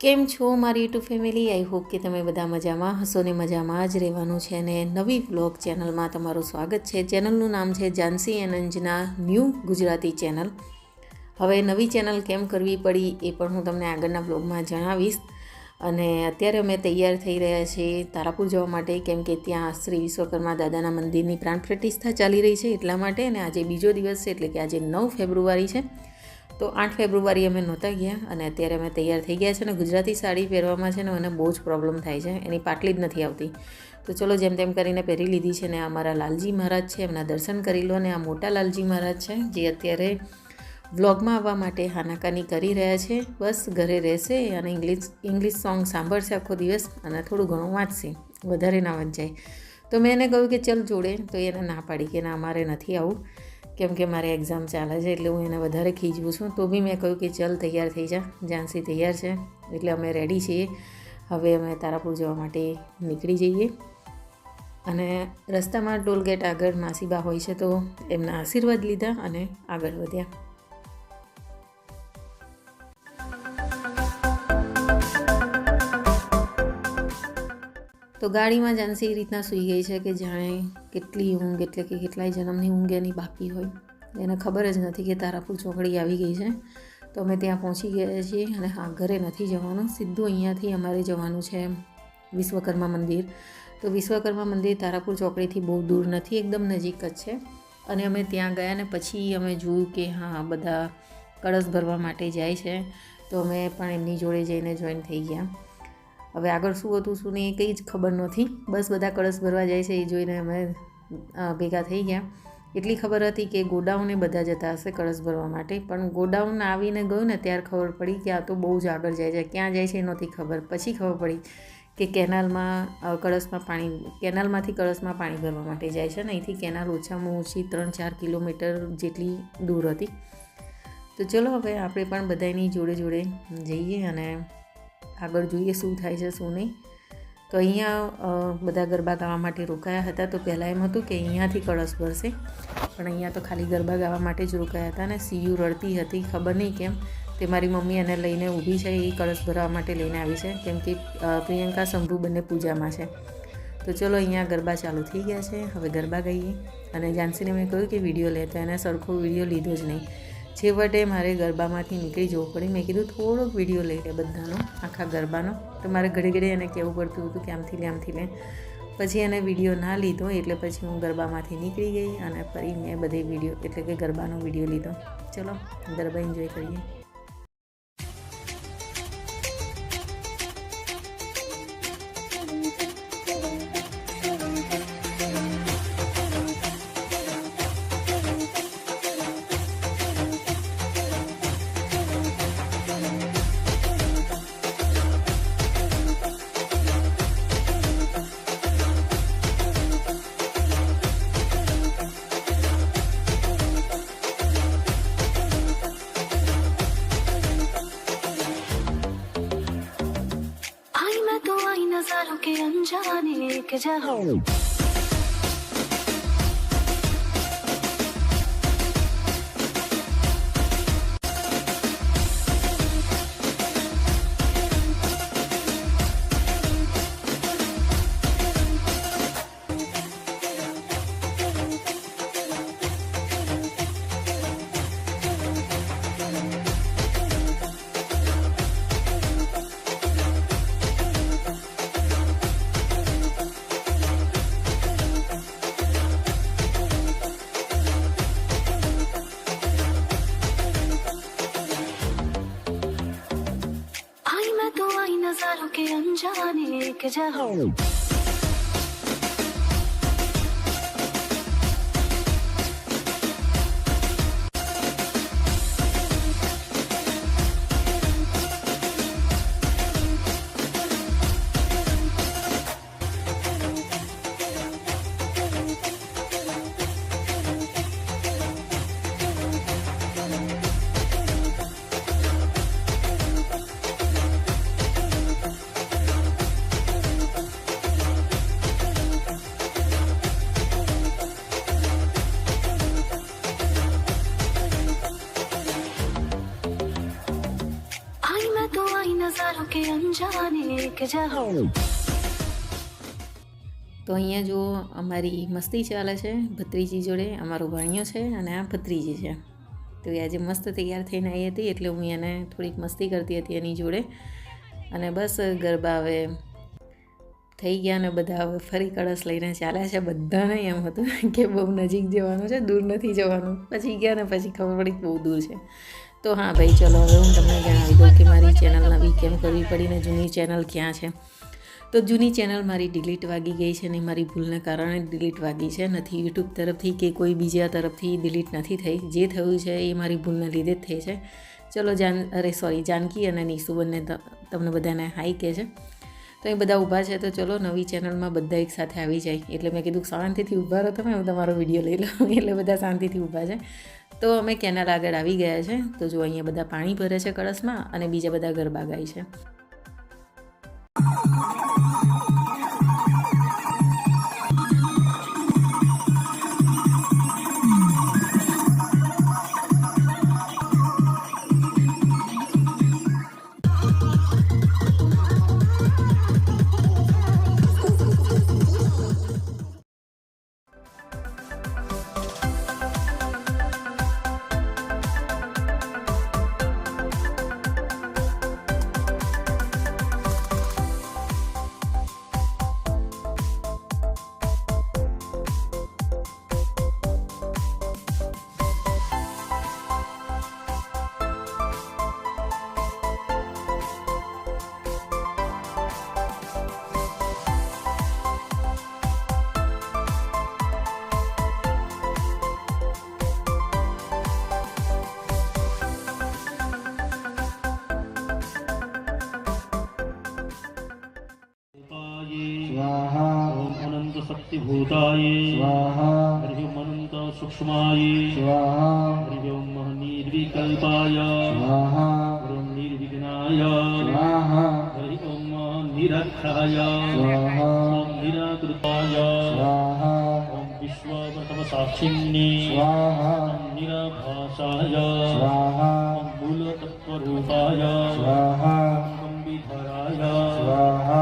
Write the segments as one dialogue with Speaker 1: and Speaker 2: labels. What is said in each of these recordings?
Speaker 1: કેમ છો મારી યુટ્યુબ ફેમિલી? આઈ હોપ કે તમે બધા મજામાં હશો ને મજામાં જ રહેવાનું છે. અને નવી વ્લોગ ચેનલમાં તમારું સ્વાગત છે. ચેનલનું નામ છે જાનસી એનંજના ન્યૂ ગુજરાતી ચેનલ. હવે નવી ચેનલ કેમ કરવી પડી એ પણ હું તમને આગળના વ્લોગમાં જણાવીશ. અને અત્યારે અમે તૈયાર થઈ રહ્યા છીએ તારાપુર જવા માટે, કેમ કે ત્યાં શ્રી વિશ્વકર્મા દાદાના મંદિરની પ્રાણ પ્રતિષ્ઠા ચાલી રહી છે એટલા માટે. અને આજે બીજો દિવસ છે એટલે કે આજે 9 ફેબ્રુઆરી છે. તો 8 ફેબ્રુઆરી અમે નહોતા ગયા અને અત્યારે અમે તૈયાર થઈ ગયા છે. ને ગુજરાતી સાડી પહેરવામાં છે ને મને બહુ જ પ્રોબ્લેમ થાય છે, એની પાટલી જ નથી આવતી. તો ચલો જેમ તેમ કરીને પહેરી લીધી છે. ને આ અમારા લાલજી મહારાજ છે, એમના દર્શન કરી લો. અને આ મોટા લાલજી મહારાજ છે જે અત્યારે વ્લોગમાં આવવા માટે હાનાકાની કરી રહ્યા છે. બસ ઘરે રહેશે અને ઇંગ્લિશ સોંગ સાંભળશે આખો દિવસ અને થોડું ઘણું વાંચશે, વધારે ના વંચાય. તો મેં એને કહ્યું કે ચલ જોડે, તો એને ના પાડી કે ના અમારે નથી આવું, કેમ કે મારે એક્ઝામ ચાલે છે એટલે હું એને વધારે ખીજવું છું. તો બી મેં કહ્યું કે ચલ તૈયાર થઈ જા, જાનસી તૈયાર છે. એટલે અમે રેડી છીએ. હવે અમે તારાપુર જવા માટે નીકળી જઈએ. અને રસ્તામાં ટોલગેટ આગળ માસીબા હોય છે, તો એમના આશીર્વાદ લીધા અને આગળ વધ્યા. તો ગાડીમાં જાનસી એ રીતના સૂઈ ગઈ છે કે જાણે કેટલી ઊંઘ, એટલે કે કેટલાય જન્મની ઊંઘ એની બાકી હોય. એને ખબર જ નથી કે તારાપુર ચોકડી આવી ગઈ છે. તો અમે ત્યાં પહોંચી ગયા છીએ. અને હા, ઘરે નથી જવાનું, સીધું અહીંયાથી અમારે જવાનું છે વિશ્વકર્મા મંદિર. તો વિશ્વકર્મા મંદિર તારાપુર ચોકડીથી બહુ દૂર નથી, એકદમ નજીક જ છે. અને અમે ત્યાં ગયા ને પછી અમે જોયું કે હા, બધા કળશ ભરવા માટે જાય છે. તો અમે પણ એમની જોડે જઈને જોઈન થઈ ગયા. હવે આગળ શું હતું શું નહીં કંઈ જ ખબર નહોતી, બસ બધા કળશ ભરવા જાય છે એ જોઈને અમે ભેગા થઈ ગયા. એટલી ખબર હતી કે ગોડાઉને બધા જતા હશે કળશ ભરવા માટે, પણ ગોડાઉન આવીને ગયું ને ત્યારે ખબર પડી કે આ તો બહુ જ આગળ જાય છે. ક્યાં જાય છે એ નહોતી ખબર. પછી ખબર પડી કે કેનાલમાંથી કળશમાં પાણી ભરવા માટે જાય છે. ને અહીંથી કેનાલ ઓછામાં ઓછી 3-4 કિલોમીટર જેટલી દૂર હતી. તો ચલો હવે આપણે પણ બધાની જોડે જોડે જઈએ અને આગળ જોઈએ શું થાય છે શું નહીં. તો અહીંયા બધા ગરબા ગાવા માટે રોકાયા હતા. તો પહેલાં એમ હતું કે અહીંયાથી કળશ ભરશે, પણ અહીંયા તો ખાલી ગરબા ગાવા માટે જ રોકાયા હતા. અને સીયુ રડતી હતી, ખબર નહીં કેમ. તે મારી મમ્મી એને લઈને ઊભી છે, એ કળશ ભરવા માટે લઈને આવી છે, કેમ કે પ્રિયંકા શંભુ બંને પૂજામાં છે. તો ચલો અહીંયા ગરબા ચાલુ થઈ ગયા છે, હવે ગરબા ગાઈએ. અને જાનસીને મેં કહ્યું કે વિડીયો લે, તો એને સરખો વિડીયો લીધો જ નહીં. છેવટે મારે ગરબામાંથી નીકળી જવું પડે. મેં કીધું થોડોક વિડીયો લઈ લે બધાનો, આખા ગરબાનો. તો મારે ઘડી ઘડી એને કહેવું પડતું હતું કે આમથી લે. પછી એને વિડીયો ના લીધો, એટલે પછી હું ગરબામાંથી નીકળી ગઈ અને ફરી મેં બધી વિડીયો એટલે કે ગરબાનો વિડીયો લીધો. ચલો ગરબા એન્જોય કરીએ.
Speaker 2: नजारों के अनजाने के जहां नजारों के अनजाने के जहां अनजाने के जहाँ
Speaker 1: તો અહીંયા જો અમારી મસ્તી ચાલે છે ભત્રીજી જોડે. અમારો ભાણિયો છે અને આ ભત્રીજી છે. તો એ આજે મસ્ત તૈયાર થઈને આવી હતી એટલે હું એને થોડીક મસ્તી કરતી હતી એની જોડે. અને બસ ગરબા હવે થઈ ગયા ને બધા હવે ફરી કળશ લઈને ચાલ્યા છે. બધાને એમ હતું કે બહુ નજીક જવાનું છે, દૂર નથી જવાનું. પછી ગયા ને પછી ખબર પડી બહુ દૂર છે. તો હા ભાઈ ચલો હવે હું તમને જણાવી દઉં કે મારી ચેનલ નવી કેમ કરવી પડી ને જૂની ચેનલ ક્યાં છે. તો જૂની ચેનલ મારી ડિલીટ વાગી ગઈ છે ને મારી ભૂલને કારણે ડિલીટ વાગી છે. નથી યુટ્યુબ તરફથી કે કોઈ બીજા તરફથી ડિલીટ નથી થઈ. જે થયું છે એ મારી ભૂલને લીધે જ થઈ છે. ચલો જાનકી અને નીસુ બંને તમને બધાને હાઈ કહે છે. તો એ બધા ઊભા છે તો ચલો નવી ચેનલમાં બધા એક સાથે આવી જાય. એટલે મેં કીધું શાંતિથી ઊભા રહો તમે, હું તમારો વિડીયો લઈ લઉં. એટલે બધા શાંતિથી ઊભા છે. તો અમે કેનાલ આગળ આવી ગયા છે. તો જો અહીંયા બધા પાણી ભરે છે કળશમાં અને બીજા બધા ગરબા ગાય છે.
Speaker 3: स्वाहा ओम अनंत शक्तिभूताय स्वाहा हरि ओम अनंत सूक्ष्माय स्वाहा हरि ओम निर्विकल्पाय स्वाहा हरि ओम निर्विघ्नाय स्वाहा हरि ओम निरक्षराय स्वाहा ओम निराकृताय स्वाहा ओम विश्वप्रथम साक्षिण्ये स्वाहा ओम निराभासाय स्वाहा ओम मूल तत्वरूपाय स्वाहा ओम विधराय स्वाहा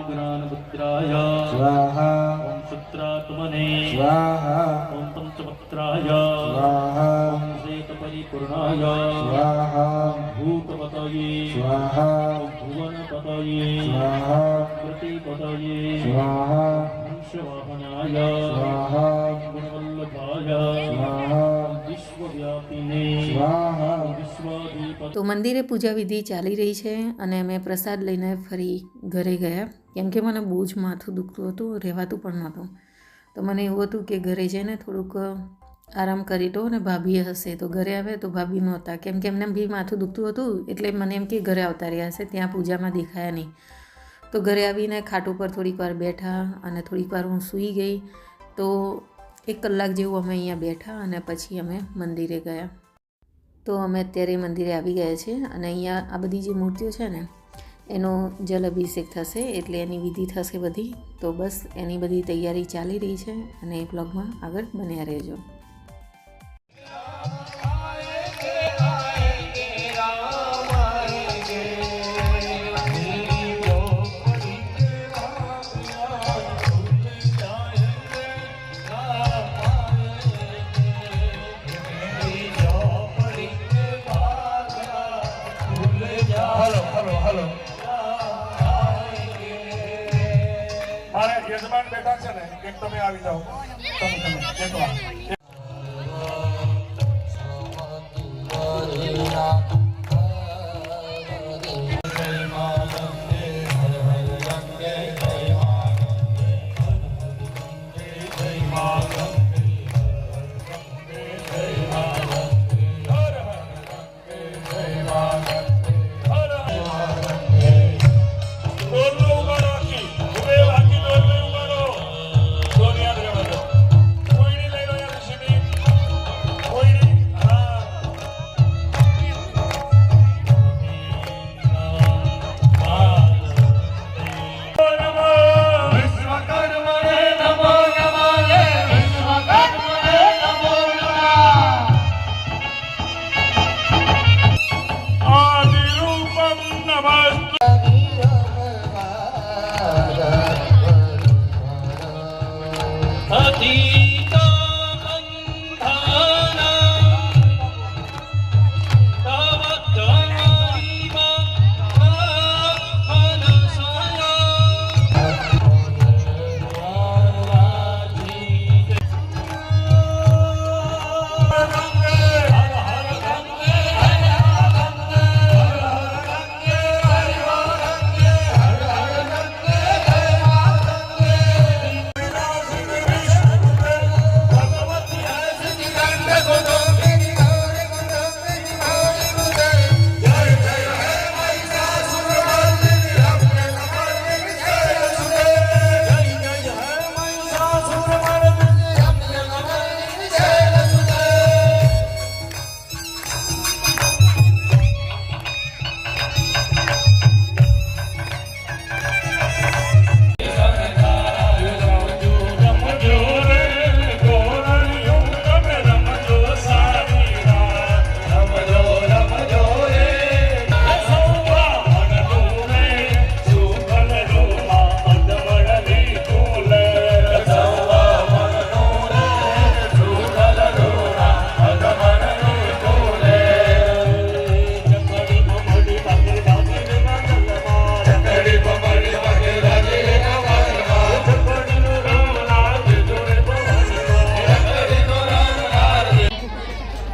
Speaker 3: ज्ञानपुत्राय स्वाहा ओम सूत्रात्मने स्वाहा ओम पंचवक्त्राय स्वाहा ओम श्वेतपरिपूर्णाय स्वाहा भूतपतये स्वाहा भुवनपतये स्वाहा प्रतिपतये स्वाहा हंसवाहनाय स्वाहा गुणवल्लभाय स्वाहा विश्वव्यापिने स्वाहा विश्वाधिपते.
Speaker 1: તો મંદિરે પૂજા વિધિ ચાલી રહી છે અને અમે પ્રસાદ લઈને ફરી ઘરે ગયા. કેમ કે મને બહુ જ માથું દુખતું હતું, રહેવાતું પણ નહોતું. તો મને એવું હતું કે ઘરે જઈને થોડુંક આરામ કરી લો ને ભાભી હશે તો ઘરે આવે તો ભાભી નહોતા. કેમ કે એમને બી માથું દુખતું હતું એટલે મને એમ કે ઘરે આવતા રહ્યા હશે, ત્યાં પૂજામાં દેખાયા નહીં. તો ઘરે આવીને ખાટ ઉપર થોડીક વાર બેઠા અને થોડીક વાર હું સૂઈ ગઈ. તો 1 કલાક જેવું અમે અહીંયા બેઠા અને પછી અમે મંદિરે ગયા. તો અમે અત્યારે મંદિરે આવી ગયા છીએ અને અહીંયા આ બધી જે મૂર્તિઓ છે ને એનો જલ અભિષેક થશે એટલે એની વિધિ થશે બધી. તો બસ એની બધી તૈયારી ચાલી રહી છે અને એ બ્લોગમાં આગળ બન્યા રહેજો.
Speaker 4: મારે યજમાન બેઠા છે ને એક તમે આવી જાઓ. તમે એકલા.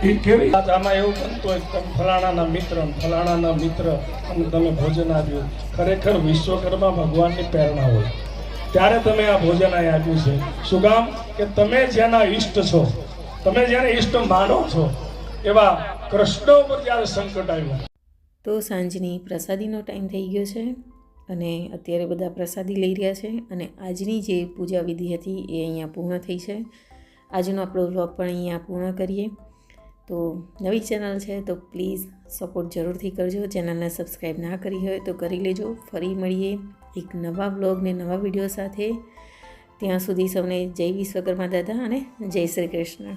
Speaker 4: એ કેવી આમાં એવું બનતું હોય કે તમે ફલાણાના મિત્ર અને તમે ભોજન આપ્યું. ખરેખર વિશ્વકર્મા ભગવાનની પ્રેરણા હોય ત્યારે તમે આ ભોજન અહીં આપ્યું છે. શું કામ કે તમે જેના ઈષ્ટ છો, તમે જેને ઈષ્ટ માનો છો, એવા કૃષ્ણ ઉપર જ્યારે સંકટ આવ્યું.
Speaker 1: તો સાંજની પ્રસાદીનો ટાઈમ થઈ ગયો છે અને અત્યારે બધા પ્રસાદી લઈ રહ્યા છે અને આજની જે પૂજા વિધિ હતી એ અહીંયા પૂર્ણ થઈ છે. આજનો આપણો વ્લોગ પણ અહીંયા પૂર્ણ કરીએ. તો નવી ચેનલ છે તો પ્લીઝ સપોર્ટ જરૂરથી કરજો. ચેનલને સબસ્ક્રાઈબ ના કરી હોય તો કરી લેજો. ફરી મળીએ એક નવા વ્લોગ ને નવા વિડીયો સાથે. ત્યાં સુધી સૌને જય વિશ્વકર્મા દાદા અને જય શ્રી કૃષ્ણ.